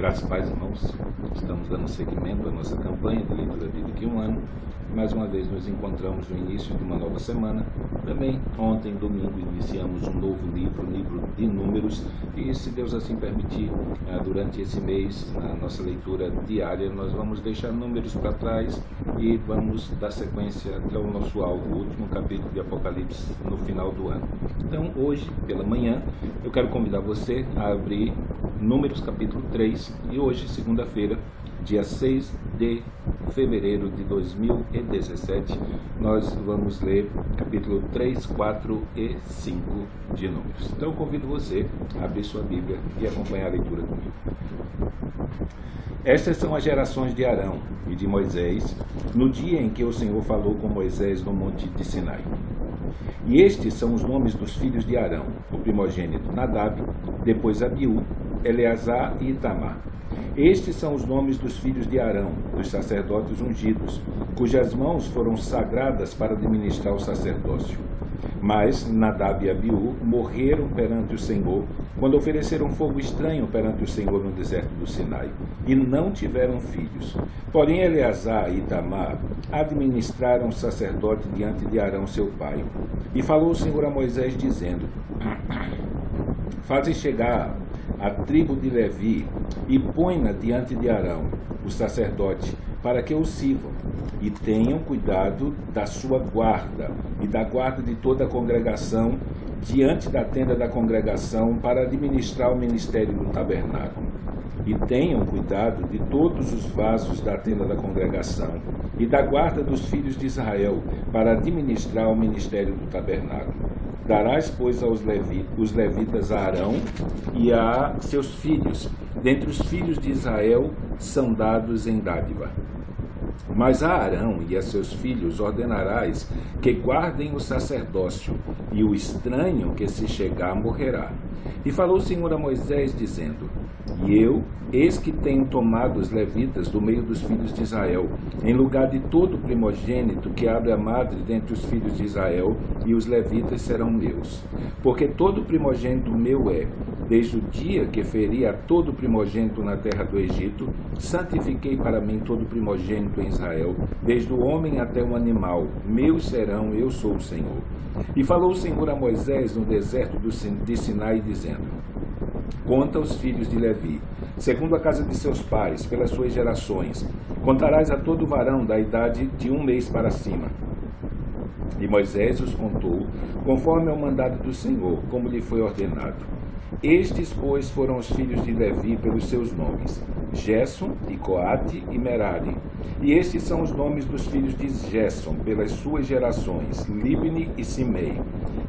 Graças e paz, irmãos. Estamos dando seguimento à nossa campanha de leitura bíblica em um ano. Mais uma vez nos encontramos no início de uma nova semana. Também ontem, domingo, iniciamos um novo livro, o livro de Números. E se Deus assim permitir, durante esse mês, na nossa leitura diária, nós vamos deixar Números para trás e vamos dar sequência até o nosso alvo, o último capítulo de Apocalipse, no final do ano. Então, hoje, pela manhã, eu quero convidar você a abrir Números capítulo 3 e hoje, segunda-feira, dia 6 de fevereiro de 2017, nós vamos ler capítulo 3, 4 e 5 de Números. Então eu convido você a abrir sua Bíblia e acompanhar a leitura comigo. Estas são as gerações de Arão e de Moisés, no dia em que o Senhor falou com Moisés no monte de Sinai. E estes são os nomes dos filhos de Arão, o primogênito Nadab, depois Abiú, Eleazar e Itamar. Estes são os nomes dos filhos de Arão, dos sacerdotes ungidos, cujas mãos foram sagradas para administrar o sacerdócio. Mas Nadab e Abiú morreram perante o Senhor, quando ofereceram fogo estranho perante o Senhor no deserto do Sinai, e não tiveram filhos. Porém Eleazar e Itamar administraram o sacerdote diante de Arão seu pai. E falou o Senhor a Moisés, dizendo: Faze chegar a tribo de Levi e põe-na diante de Arão, o sacerdote, para que o sirvam, e tenham cuidado da sua guarda e da guarda de toda a congregação diante da tenda da congregação para administrar o ministério do tabernáculo. E tenham cuidado de todos os vasos da tenda da congregação e da guarda dos filhos de Israel para administrar o ministério do tabernáculo. Darás, pois, os levitas a Arão e a seus filhos, dentre os filhos de Israel, são dados em dádiva. Mas a Arão e a seus filhos ordenarás que guardem o sacerdócio, e o estranho que se chegar morrerá. E falou o Senhor a Moisés, dizendo: E eu, eis que tenho tomado os levitas do meio dos filhos de Israel, em lugar de todo primogênito que abre a madre dentre os filhos de Israel, e os levitas serão meus. Porque todo primogênito meu é, desde o dia que feri a todo primogênito na terra do Egito, santifiquei para mim todo primogênito em Israel, desde o homem até o animal, meus serão, eu sou o Senhor. E falou o Senhor a Moisés no deserto de Sinai, dizendo: Conta os filhos de Levi, segundo a casa de seus pais, pelas suas gerações. Contarás a todo varão da idade de 1 mês para cima. E Moisés os contou, conforme ao mandado do Senhor, como lhe foi ordenado. Estes, pois, foram os filhos de Levi pelos seus nomes: Gerson, e Coate e Merari. E estes são os nomes dos filhos de Gerson pelas suas gerações: Libni e Simei.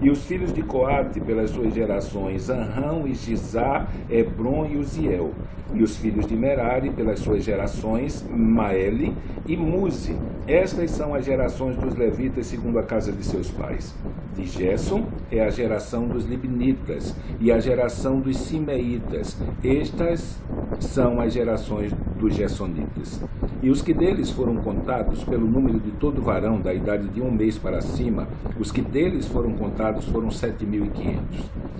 E os filhos de Coate pelas suas gerações: Anrão e Gizá, Hebron e Uziel. E os filhos de Merari pelas suas gerações: Maele e Muzi. Estas são as gerações dos levitas segundo a casa de seus pais. De Gerson é a geração dos libnitas e a geração dos simeitas. Estas são as gerações dos gersonitas. E os que deles foram contados pelo número de todo varão da idade de 1 mês para cima, os que deles foram contados foram 7.500.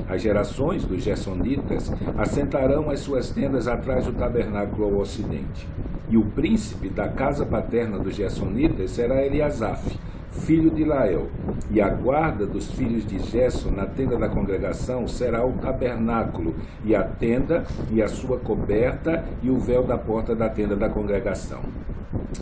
As gerações dos gersonitas assentarão as suas tendas atrás do tabernáculo ao ocidente. E o príncipe da casa paterna dos gersonitas será Eliasaf, filho de Lael, e a guarda dos filhos de Gerson na tenda da congregação será o tabernáculo, e a tenda, e a sua coberta, e o véu da porta da tenda da congregação.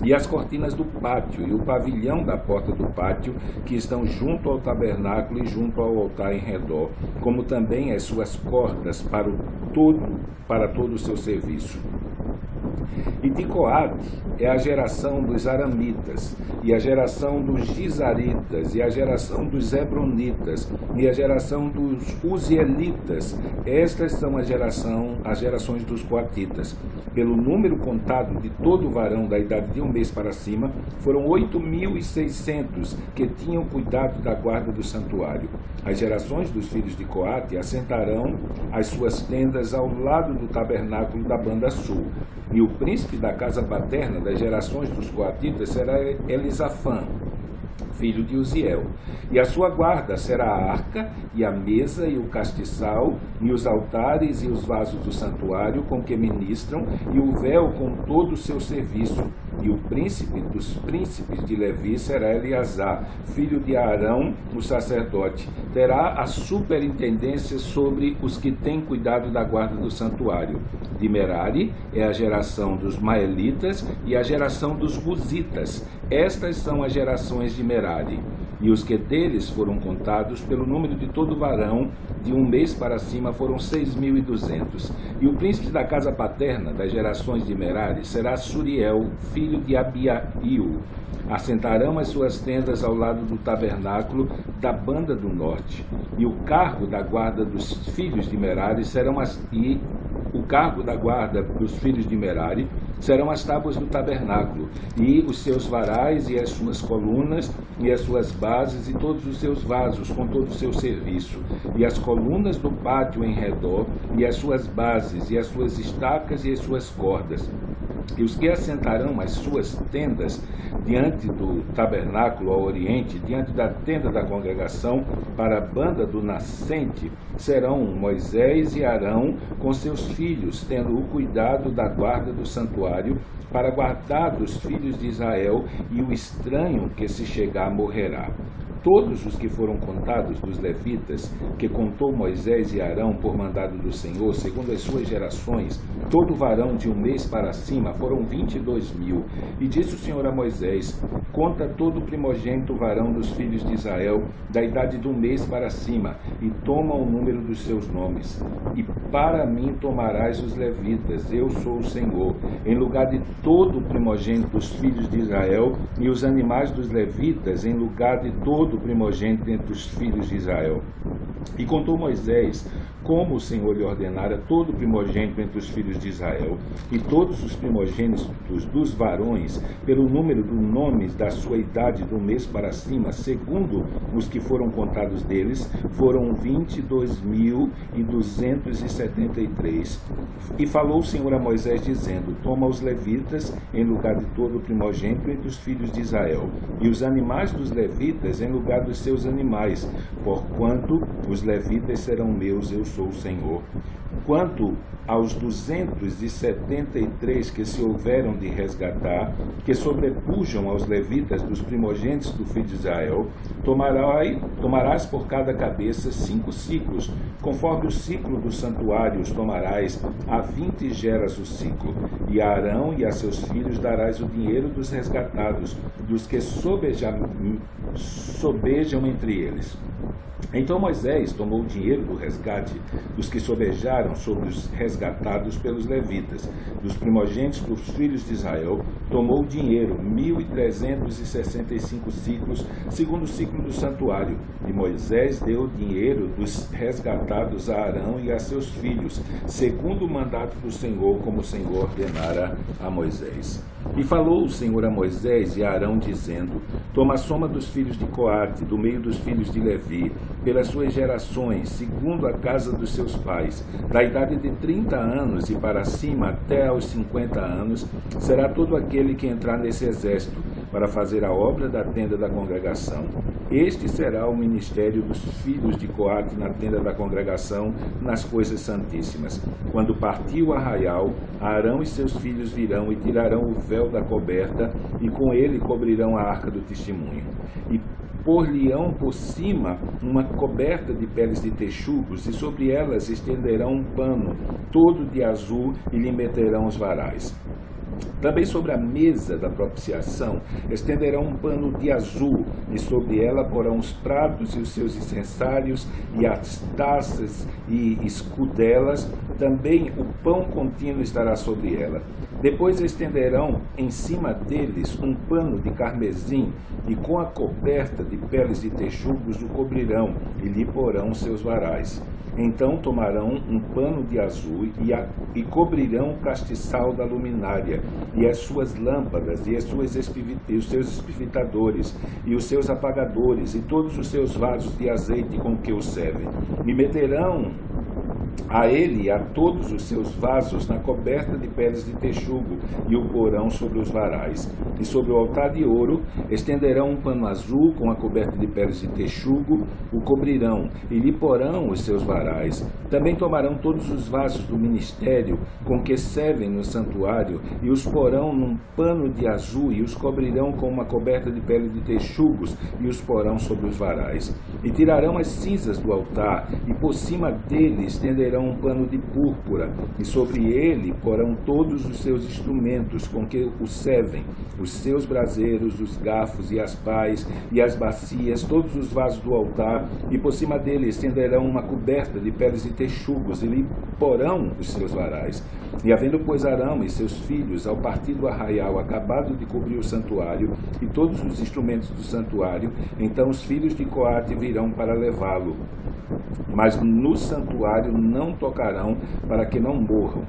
E as cortinas do pátio, e o pavilhão da porta do pátio, que estão junto ao tabernáculo e junto ao altar em redor, como também as suas cordas para todo o seu serviço. E de Coate é a geração dos aramitas, e a geração dos gizaritas, e a geração dos hebronitas, e a geração dos uzielitas. Estas são as gerações dos coatitas. Pelo número contado de todo varão da idade de 1 mês para cima, foram 8.600 que tinham cuidado da guarda do santuário. As gerações dos filhos de Coate assentarão as suas tendas ao lado do tabernáculo da banda sul. E o príncipe da casa paterna das gerações dos coatitas será Elisafã, filho de Uziel. E a sua guarda será a arca, e a mesa, e o castiçal, e os altares, e os vasos do santuário com que ministram, e o véu com todo o seu serviço. E o príncipe dos príncipes de Levi será Eleazar, filho de Arão, o sacerdote. Terá a superintendência sobre os que têm cuidado da guarda do santuário. De Merari é a geração dos Maelitas e a geração dos Buzitas. Estas são as gerações de Merari. E os que deles foram contados pelo número de todo varão, de um mês para cima, foram 6.200. E o príncipe da casa paterna das gerações de Merari será Suriel, filho de Abiail. Assentarão as suas tendas ao lado do tabernáculo da banda do norte. E o cargo da guarda dos filhos de Merari serão as tábuas do tabernáculo, e os seus varais, e as suas colunas, e as suas bases, e todos os seus vasos, com todo o seu serviço, e as colunas do pátio em redor, e as suas bases, e as suas estacas, e as suas cordas. E os que assentarão as suas tendas diante do tabernáculo ao oriente, diante da tenda da congregação, para a banda do nascente, serão Moisés e Arão com seus filhos, tendo o cuidado da guarda do santuário, para guardar dos filhos de Israel, e o estranho que se chegar morrerá. Todos os que foram contados dos levitas, que contou Moisés e Arão por mandado do Senhor, segundo as suas gerações, todo varão de um mês para cima, foram 22.000. E disse o Senhor a Moisés: conta todo o primogênito varão dos filhos de Israel, da idade de um mês para cima, e toma o número dos seus nomes. E para mim tomarás os levitas, eu sou o Senhor, em lugar de todo o primogênito dos filhos de Israel, e os animais dos levitas, em lugar de todo o primogênito entre os filhos de Israel. E contou Moisés como o Senhor lhe ordenara todo o primogênito entre os filhos de Israel, e todos os primogênitos dos varões, pelo número do nome da sua idade do mês para cima, segundo os que foram contados deles, foram 22.273. E falou o Senhor a Moisés, dizendo: toma os levitas em lugar de todo o primogênito entre os filhos de Israel, e os animais dos levitas em lugar dos seus animais, porquanto os levitas serão meus, eu sou o Senhor. Quanto aos 273 que se houveram de resgatar, que sobrepujam aos levitas dos primogênitos do filho de Israel, tomarás por cada cabeça 5 ciclos, conforme o ciclo dos santuários tomarás, a 20 geras o ciclo. E a Arão e a seus filhos darás o dinheiro dos resgatados, dos que sobejam entre eles. Então Moisés tomou o dinheiro do resgate dos que sobejaram sobre os resgatados pelos levitas, dos primogênitos dos filhos de Israel, tomou o dinheiro, 1.365 ciclos, segundo o ciclo do santuário. E Moisés deu o dinheiro dos resgatados a Arão e a seus filhos, segundo o mandato do Senhor, como o Senhor ordenara a Moisés. E falou o Senhor a Moisés e a Arão, dizendo: toma a soma dos filhos de Coate, do meio dos filhos de Levi, pelas suas gerações, segundo a casa dos seus pais, da idade de 30 anos e para cima até aos 50 anos, será todo aquele que entrar nesse exército, para fazer a obra da tenda da congregação. Este será o ministério dos filhos de Coate na tenda da congregação, nas coisas santíssimas. Quando partir o arraial, Arão e seus filhos virão e tirarão o véu da coberta, e com ele cobrirão a arca do testemunho. E por-lhe-ão por cima uma coberta de peles de texugos, e sobre elas estenderão um pano todo de azul, e lhe meterão os varais. Também sobre a mesa da propiciação estenderão um pano de azul, e sobre ela porão os pratos e os seus incensários, e as taças e escudelas. Também o pão contínuo estará sobre ela. Depois estenderão em cima deles um pano de carmesim, e com a coberta de peles de texugos o cobrirão, e lhe porão seus varais. Então tomarão um pano de azul e cobrirão o castiçal da luminária, e as suas lâmpadas, e os seus espivitadores, e os seus apagadores, e todos os seus vasos de azeite com que o servem. E meterão a ele e a todos os seus vasos na coberta de peles de texugo, e o porão sobre os varais. E sobre o altar de ouro estenderão um pano azul com a coberta de peles de texugo, o cobrirão, e lhe porão os seus varais. Também tomarão todos os vasos do ministério com que servem no santuário, e os porão num pano de azul, e os cobrirão com uma coberta de pele de texugos, e os porão sobre os varais. E tirarão as cinzas do altar, e por cima dele estenderão um pano de púrpura, e sobre ele porão todos os seus instrumentos com que o servem, os seus braseiros, os garfos e as pás, e as bacias, todos os vasos do altar, e por cima dele estenderão uma coberta de peles de texugos, e lhe porão os seus varais. E havendo, pois, Arão e seus filhos, ao partir do arraial, acabado de cobrir o santuário e todos os instrumentos do santuário, então os filhos de Coate virão para levá-lo. Mas no santuário não tocarão, para que não morram.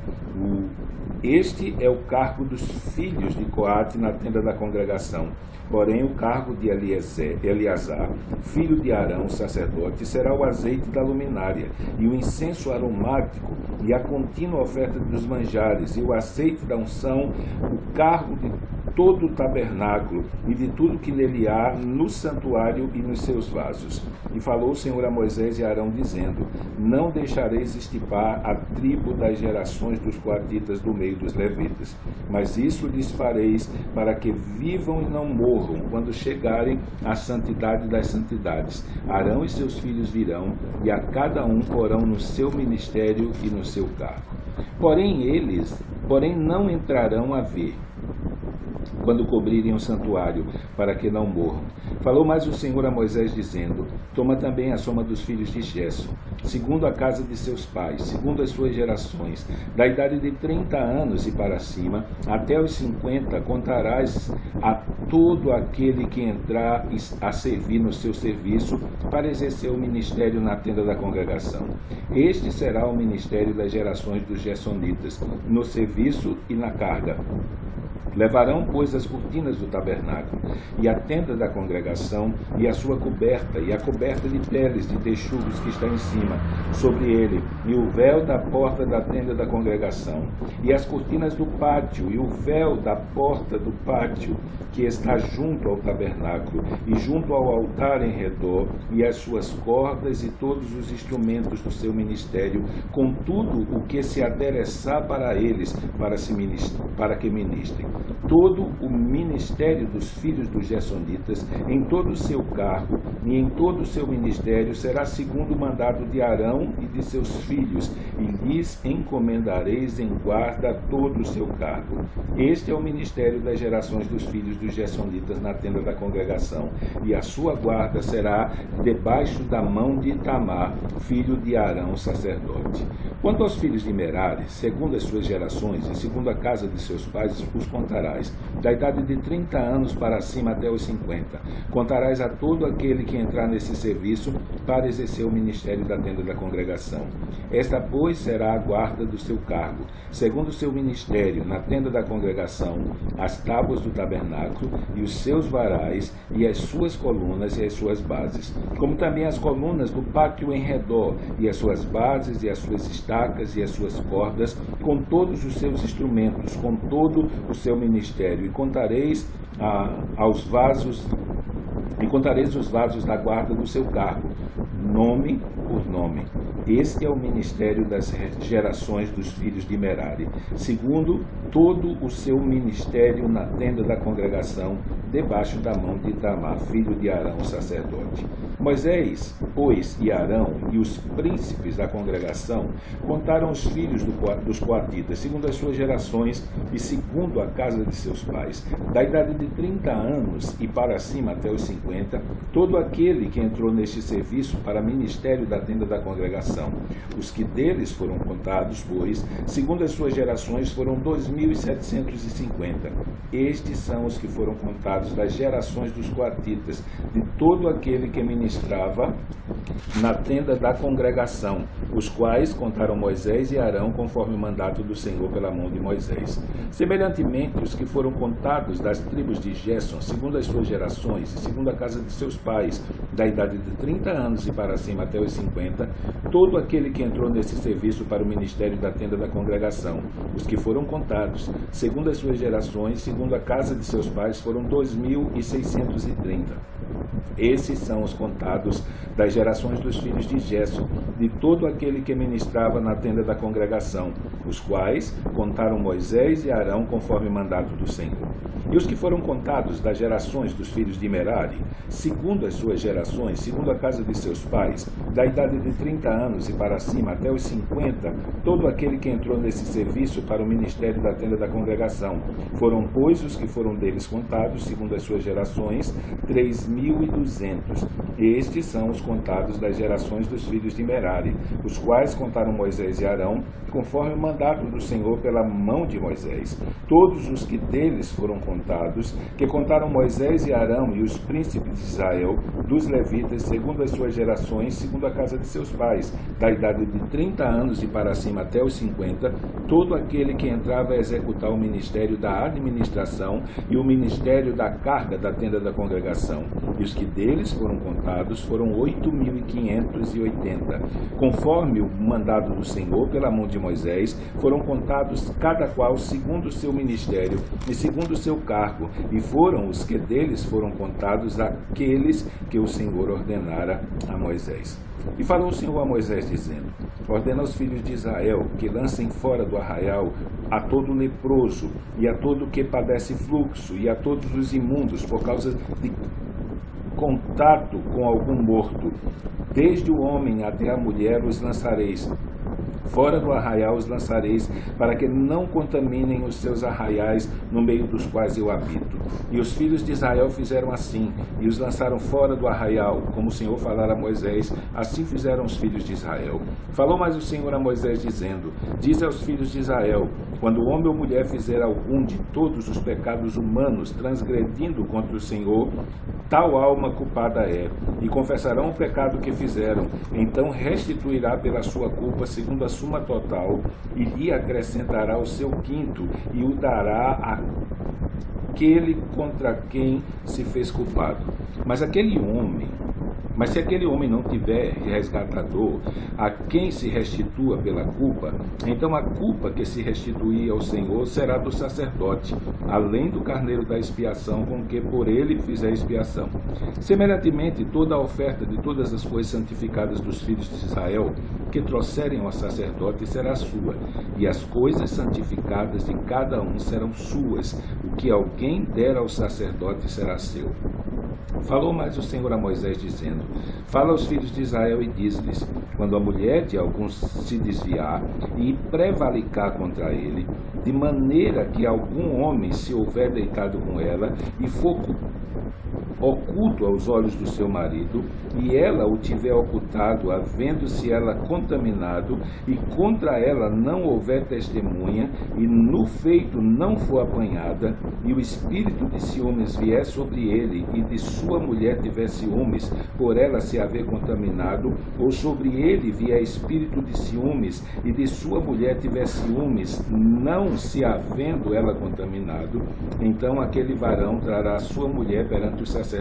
Este é o cargo dos filhos de Coate na tenda da congregação. Porém, o cargo de Eleazar, filho de Arão, sacerdote, será o azeite da luminária, e o incenso aromático, e a contínua oferta dos manjares, e o azeite da unção, o cargo de todo o tabernáculo, e de tudo que nele há, no santuário e nos seus vasos. E falou o Senhor a Moisés e a Arão, dizendo: Não deixareis estipar a tribo das gerações dos coatitas do meio dos levitas, mas isso lhes fareis para que vivam e não morram, quando chegarem à santidade das santidades. Arão e seus filhos virão, e a cada um porão no seu ministério e no seu cargo. Porém não entrarão a ver, quando cobrirem o santuário, para que não morram. Falou mais o Senhor a Moisés, dizendo: Toma também a soma dos filhos de Gerson, segundo a casa de seus pais, segundo as suas gerações, da idade de 30 anos e para cima, até os 50, contarás a todo aquele que entrar a servir no seu serviço, para exercer o ministério na tenda da congregação. Este será o ministério das gerações dos gersonitas, no serviço e na carga. Levarão, pois, as cortinas do tabernáculo, e a tenda da congregação, e a sua coberta, e a coberta de peles de texugos que está em cima, sobre ele, e o véu da porta da tenda da congregação, e as cortinas do pátio, e o véu da porta do pátio, que está junto ao tabernáculo, e junto ao altar em redor, e as suas cordas, e todos os instrumentos do seu ministério, com tudo o que se adereçar para eles, para que ministrem. Todo o ministério dos filhos dos gersonitas, em todo o seu cargo e em todo o seu ministério, será segundo o mandado de Arão e de seus filhos, e lhes encomendareis em guarda todo o seu cargo. Este é o ministério das gerações dos filhos dos gersonitas na tenda da congregação, e a sua guarda será debaixo da mão de Itamar, filho de Arão, sacerdote. Quanto aos filhos de Merari, segundo as suas gerações e segundo a casa de seus pais, os contarás, da idade de 30 anos para cima até os 50. Contarás a todo aquele que entrar nesse serviço para exercer o ministério da tenda da congregação. Esta, pois, será a guarda do seu cargo, segundo o seu ministério, na tenda da congregação, as tábuas do tabernáculo, e os seus varais, e as suas colunas e as suas bases, como também as colunas do pátio em redor, e as suas bases, e as suas estacas, e as suas cordas, com todos os seus instrumentos, com todo o seu ministério, e contareis os vasos da guarda do seu cargo, nome por nome. Este é o ministério das gerações dos filhos de Merari, segundo todo o seu ministério na tenda da congregação, debaixo da mão de Itamar, filho de Arão, sacerdote. Moisés, pois, e Arão e os príncipes da congregação contaram os filhos dos coatitas, segundo as suas gerações e segundo a casa de seus pais, da idade de 30 anos e para cima até os 50, todo aquele que entrou neste serviço para ministério da tenda da congregação. Os que deles foram contados, pois, segundo as suas gerações, foram 2.750. Estes são os que foram contados das gerações dos coatitas, de todo aquele que ministrava na tenda da congregação, os quais contaram Moisés e Arão conforme o mandato do Senhor pela mão de Moisés. Semelhantemente, os que foram contados das tribos de Gerson, segundo as suas gerações e segundo a casa de seus pais, da idade de 30 anos e para cima até os 50, todo aquele que entrou nesse serviço para o ministério da tenda da congregação. Os que foram contados, segundo as suas gerações, segundo a casa de seus pais, foram 2.630. Esses são os contados das gerações dos filhos de Gerson, de todo aquele que ministrava na tenda da congregação, os quais contaram Moisés e Arão conforme mandato do Senhor. E os que foram contados das gerações dos filhos de Merari, segundo as suas gerações, segundo a casa de seus pais, da idade de 30 anos e para cima até os 50, todo aquele que entrou nesse serviço para o ministério da tenda da congregação. Foram, pois, os que foram deles contados, segundo as suas gerações, 3.200. Estes são os contados das gerações dos filhos de Merari, os quais contaram Moisés e Arão, conforme o mandato do Senhor pela mão de Moisés. Todos os que deles foram contados, que contaram Moisés e Arão e os príncipes de Israel, dos levitas, segundo as suas gerações, segundo a casa de seus pais, da idade de 30 anos e para cima até os 50, todo aquele que entrava a executar o ministério da administração e o ministério da carga da tenda da congregação. E os que deles foram contados foram 8.580. Conforme o mandado do Senhor pela mão de Moisés, foram contados cada qual segundo o seu ministério e segundo o seu cargo, e foram os que deles foram contados aqueles que o Senhor ordenara a Moisés. E falou o Senhor a Moisés, dizendo: ordena aos filhos de Israel que lancem fora do arraial a todo leproso, e a todo que padece fluxo, e a todos os imundos, por causa de contato com algum morto. Desde o homem até a mulher os lançareis. Fora do arraial os lançareis, para que não contaminem os seus arraiais, no meio dos quais eu habito. E os filhos de Israel fizeram assim, e os lançaram fora do arraial, como o Senhor falara a Moisés, assim fizeram os filhos de Israel. Falou mais o Senhor a Moisés, dizendo: dize aos filhos de Israel, quando o homem ou mulher fizer algum de todos os pecados humanos, transgredindo contra o Senhor, tal alma culpada é, e confessarão o pecado que fizeram, então restituirá pela sua culpa segundo a suma total, e lhe acrescentará o seu quinto, e o dará àquele contra quem se fez culpado. Mas se aquele homem não tiver resgatador, a quem se restitua pela culpa, então a culpa que se restituir ao Senhor será do sacerdote, além do carneiro da expiação com que por ele fizer expiação. Semelhantemente, toda a oferta de todas as coisas santificadas dos filhos de Israel, que trouxerem ao sacerdote, será sua, e as coisas santificadas de cada um serão suas, o que alguém der ao sacerdote será seu. Falou mais o Senhor a Moisés, dizendo: fala aos filhos de Israel e diz-lhes: quando a mulher de alguns se desviar e prevaricar contra ele, de maneira que algum homem se houver deitado com ela e for oculto aos olhos do seu marido, e ela o tiver ocultado, havendo-se ela contaminado, e contra ela não houver testemunha, e no feito não for apanhada, e o espírito de ciúmes vier sobre ele, e de sua mulher tiver ciúmes, por ela se haver contaminado, ou sobre ele vier espírito de ciúmes, e de sua mulher tiver ciúmes, não se havendo ela contaminado, então aquele varão trará a sua mulher perante o sacerdote,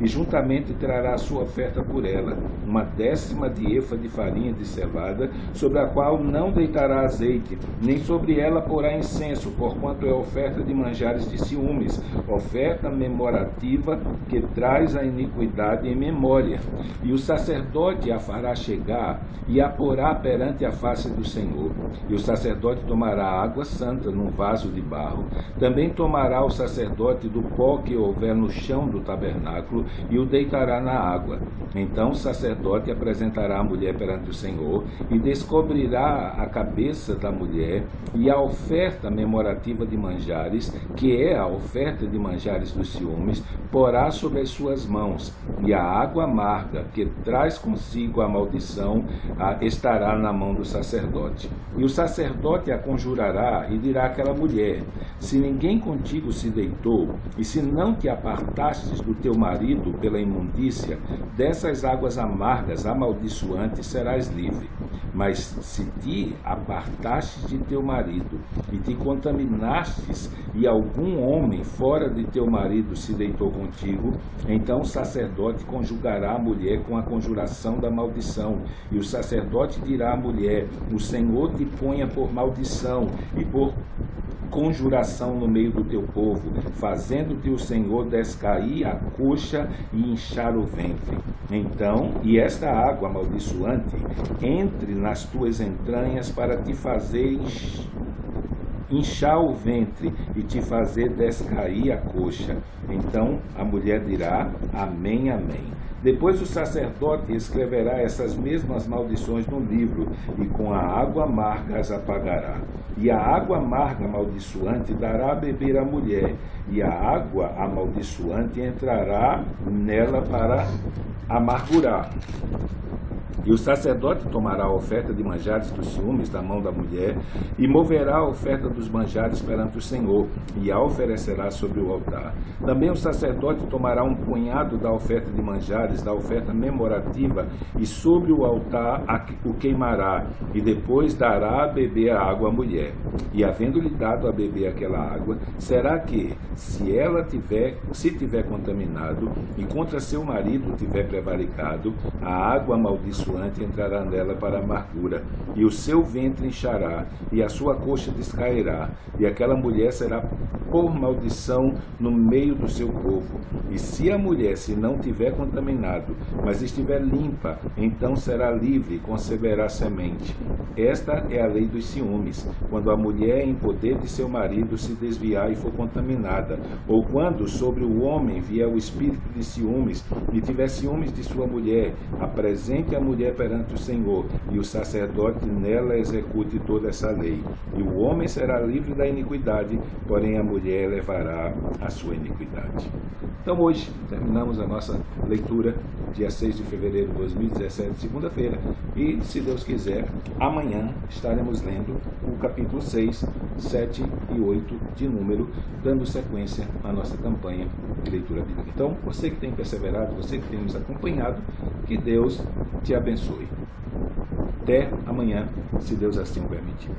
e juntamente trará a sua oferta por ela, 1/10 de efa de farinha de cevada, sobre a qual não deitará azeite, nem sobre ela porá incenso, porquanto é oferta de manjares de ciúmes, oferta memorativa que traz a iniquidade em memória. E o sacerdote a fará chegar e a porá perante a face do Senhor. E o sacerdote tomará água santa num vaso de barro. Também tomará o sacerdote do pó que houver no chão do tabernáculo e o deitará na água. Então o sacerdote apresentará a mulher perante o Senhor e descobrirá a cabeça da mulher e a oferta memorativa de manjares, que é a oferta de manjares dos ciúmes, porá sobre as suas mãos, e a água amarga que traz consigo a maldição estará na mão do sacerdote. E o sacerdote a conjurará e dirá àquela mulher: se ninguém contigo se deitou, e se não te apartastes do teu marido pela imundícia, dessas águas amargas amaldiçoantes serás livre. Mas se te apartastes de teu marido e te contaminastes, e algum homem fora de teu marido se deitou contigo, Então o sacerdote conjugará a mulher com a conjuração da maldição, e o sacerdote dirá à mulher: o Senhor te ponha por maldição e por conjuração no meio do teu povo, fazendo-te o Senhor descair a coxa e inchar o ventre. Então, e esta água amaldiçoante entre nas tuas entranhas para te fazer inchar o ventre e te fazer descair a coxa. Então a mulher dirá: amém, amém. Depois o sacerdote escreverá essas mesmas maldições no livro, e com a água amarga as apagará. E a água amarga amaldiçoante dará a beber à mulher, e a água amaldiçoante entrará nela para amargurar. E o sacerdote tomará a oferta de manjares dos ciúmes da mão da mulher, e moverá a oferta dos manjares perante o Senhor, e a oferecerá sobre o altar. Também o sacerdote tomará um punhado da oferta de manjares, da oferta memorativa, e sobre o altar o queimará, e depois dará a beber a água à mulher. E havendo-lhe dado a beber aquela água, será que, se tiver contaminado, e contra seu marido tiver prevaricado, a água amaldiçoada entrará nela para a amargura, e o seu ventre inchará, e a sua coxa descairá, e aquela mulher será por maldição no meio do seu corpo. E se a mulher se não tiver contaminado, mas estiver limpa, então será livre e conceberá semente. Esta é a lei dos ciúmes, quando a mulher em poder de seu marido se desviar e for contaminada, ou quando sobre o homem vier o espírito de ciúmes e tiver ciúmes de sua mulher, apresente a mulher perante o Senhor, e o sacerdote nela execute toda essa lei. E o homem será livre da iniquidade, porém a mulher levará a sua iniquidade. Então hoje terminamos a nossa leitura, dia 6 de fevereiro de 2017, segunda-feira, e se Deus quiser, amanhã estaremos lendo o capítulo 6, 7 e 8 de Número, dando sequência à nossa campanha de leitura bíblica. Então, você que tem perseverado, você que tem nos acompanhado, que Deus te abençoe. Até amanhã, se Deus assim o permitir.